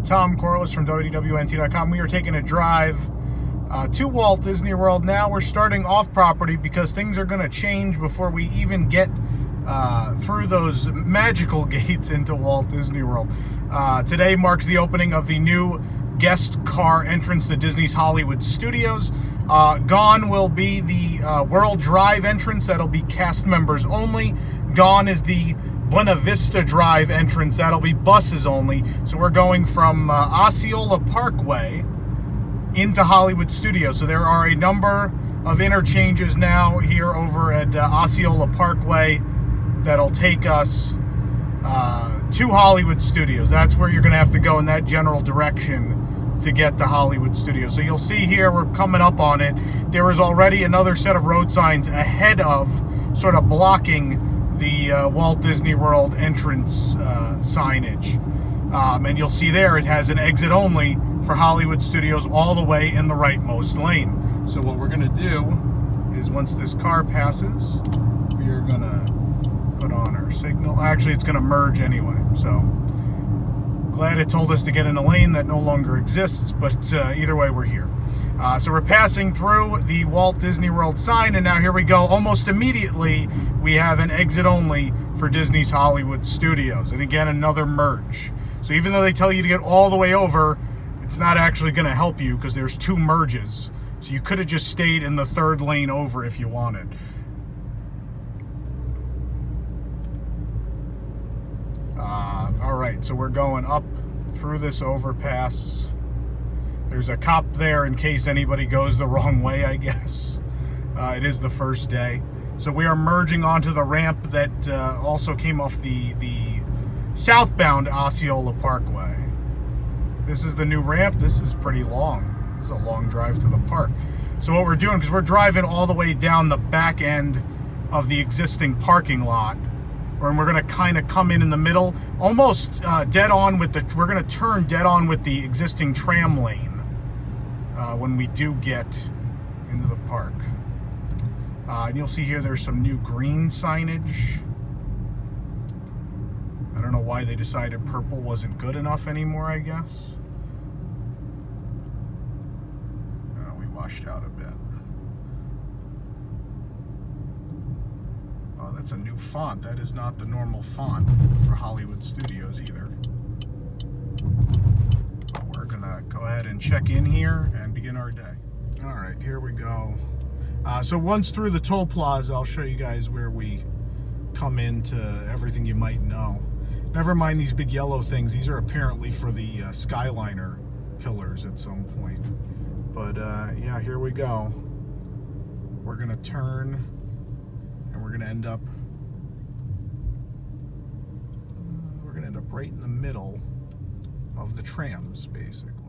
Tom Corliss from WDWNT.com. We are taking a drive to Walt Disney World. Now we're starting off property because things are going to change before we even get through those magical gates into Walt Disney World. Today marks the opening of the new guest car entrance to Disney's Hollywood Studios. Gone will be the World Drive entrance. That'll be cast members only. Gone is the Buena Vista Drive entrance. That'll be buses only. So we're going from Osceola Parkway into Hollywood Studios. So there are a number of interchanges now here over at Osceola Parkway that'll take us to Hollywood Studios. That's where you're going to have to go in that general direction to get to Hollywood Studios. So you'll see here, we're coming up on it. There is already another set of road signs ahead of, sort of blocking the Walt Disney World entrance signage. And you'll see there, it has an exit only for Hollywood Studios all the way in the rightmost lane. So what we're going to do is once this car passes, we are going to put on our signal. Actually, it's going to merge anyway. So glad it told us to get in a lane that no longer exists, but either way, we're here. So we're passing through the Walt Disney World sign, and now here we go. Almost immediately, we have an exit only for Disney's Hollywood Studios. And again, another merge. So even though they tell you to get all the way over, it's not actually going to help you because there's two merges. So you could have just stayed in the third lane over if you wanted. All right, so we're going up through this overpass. There's a cop there in case anybody goes the wrong way, I guess. It is the first day. So we are merging onto the ramp that also came off the southbound Osceola Parkway. This is the new ramp. This is pretty long. This is a long drive to the park. So what we're doing, because we're driving all the way down the back end of the existing parking lot, and we're going to kind of come in the middle, almost dead on with the, we're going to turn dead on with the existing tram lane when we do get into the park. And you'll see here there's some new green signage. I don't know why they decided purple wasn't good enough anymore, I guess. We washed out a bit. Oh, that's a new font. That is not the normal font for Hollywood Studios either. But we're gonna go ahead and check in here and begin our day. All right, here we go. So once through the toll plaza, I'll show you guys where we come into everything you might know. Never mind these big yellow things. These are apparently for the Skyliner pillars at some point. But yeah, here we go. We're gonna turn and we're gonna end up right in the middle of the trams, basically.